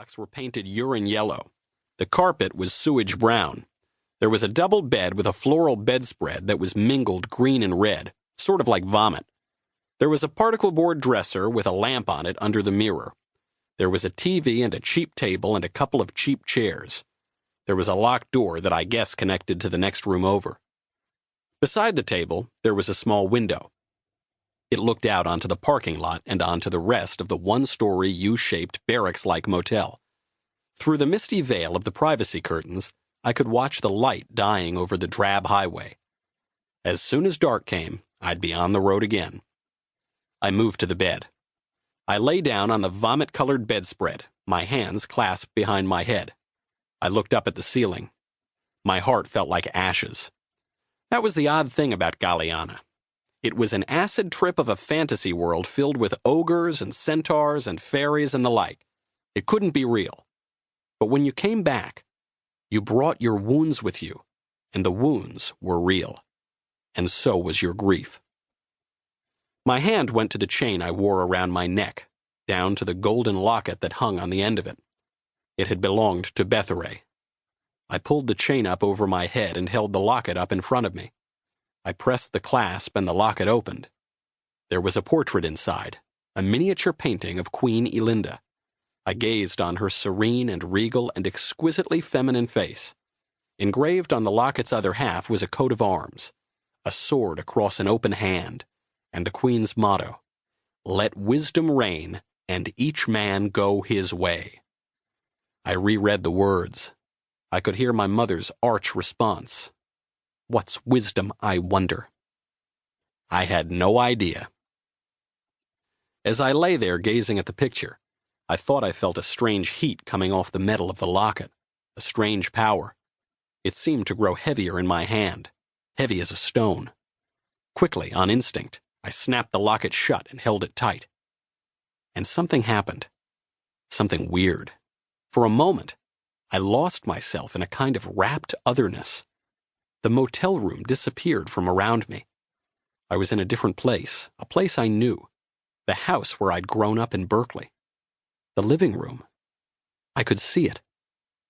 blocks were painted urine yellow. The carpet was sewage brown. There was a double bed with a floral bedspread that was mingled green and red, sort of like vomit. There was a particle board dresser with a lamp on it under the mirror. There was a TV and a cheap table and a couple of cheap chairs. There was a locked door that I guess connected to the next room over. Beside the table, there was a small window. It looked out onto the parking lot and onto the rest of the one-story U-shaped barracks-like motel. Through the misty veil of the privacy curtains, I could watch the light dying over the drab highway. As soon as dark came, I'd be on the road again. I moved to the bed. I lay down on the vomit-colored bedspread, my hands clasped behind my head. I looked up at the ceiling. My heart felt like ashes. That was the odd thing about Galiana. It was an acid trip of a fantasy world filled with ogres and centaurs and fairies and the like. It couldn't be real. But when you came back, you brought your wounds with you, and the wounds were real. And so was your grief. My hand went to the chain I wore around my neck, down to the golden locket that hung on the end of it. It had belonged to Betharay. I pulled the chain up over my head and held the locket up in front of me. I pressed the clasp and the locket opened. There was a portrait inside, a miniature painting of Queen Elinda. I gazed on her serene and regal and exquisitely feminine face. Engraved on the locket's other half was a coat of arms, a sword across an open hand, and the Queen's motto, "Let wisdom reign, and each man go his way." I reread the words. I could hear my mother's arch response. "What's wisdom, I wonder?" I had no idea. As I lay there gazing at the picture, I thought I felt a strange heat coming off the metal of the locket, a strange power. It seemed to grow heavier in my hand, heavy as a stone. Quickly, on instinct, I snapped the locket shut and held it tight. And something happened. Something weird. For a moment, I lost myself in a kind of rapt otherness. The motel room disappeared from around me. I was in a different place, a place I knew, the house where I'd grown up in Berkeley. The living room. I could see it.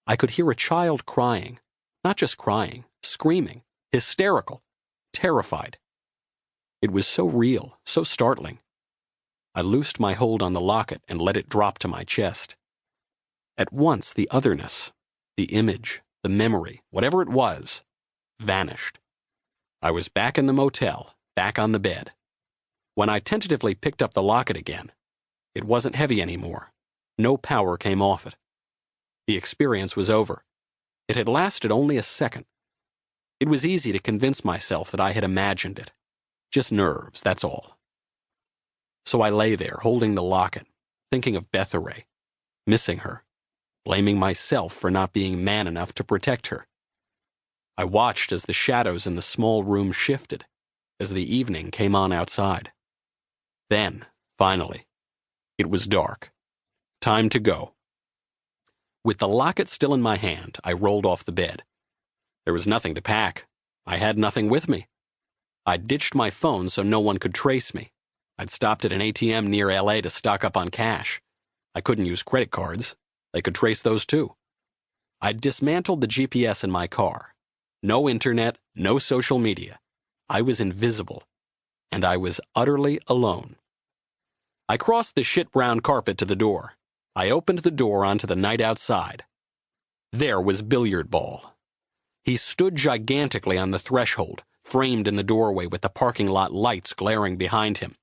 I could hear a child crying, not just crying, screaming, hysterical, terrified. It was so real, so startling. I loosed my hold on the locket and let it drop to my chest. At once, the otherness, the image, the memory, whatever it was, vanished. I was back in the motel, back on the bed. When I tentatively picked up the locket again, it wasn't heavy anymore. No power came off it. The experience was over. It had lasted only a second. It was easy to convince myself that I had imagined it. Just nerves, that's all. So I lay there, holding the locket, thinking of Betharay, missing her, blaming myself for not being man enough to protect her. I watched as the shadows in the small room shifted, as the evening came on outside. Then, finally, it was dark. Time to go. With the locket still in my hand, I rolled off the bed. There was nothing to pack. I had nothing with me. I'd ditched my phone so no one could trace me. I'd stopped at an ATM near LA to stock up on cash. I couldn't use credit cards. They could trace those too. I'd dismantled the GPS in my car. No internet, no social media. I was invisible. And I was utterly alone. I crossed the shit-brown carpet to the door. I opened the door onto the night outside. There was Billiard Ball. He stood gigantically on the threshold, framed in the doorway with the parking lot lights glaring behind him.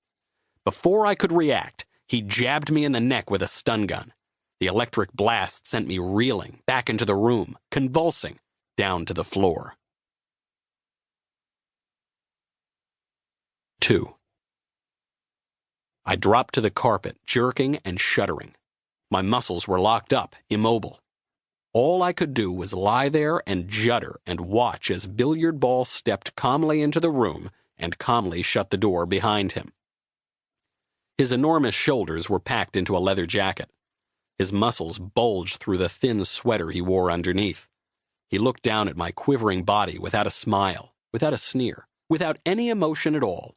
Before I could react, he jabbed me in the neck with a stun gun. The electric blast sent me reeling back into the room, convulsing, down to the floor. 2. I dropped to the carpet, jerking and shuddering. My muscles were locked up, immobile. All I could do was lie there and judder and watch as Billiard Ball stepped calmly into the room and calmly shut the door behind him. His enormous shoulders were packed into a leather jacket. His muscles bulged through the thin sweater he wore underneath. He looked down at my quivering body without a smile, without a sneer, without any emotion at all.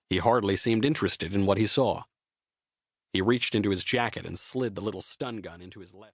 He hardly seemed interested in what he saw. He reached into his jacket and slid the little stun gun into his left.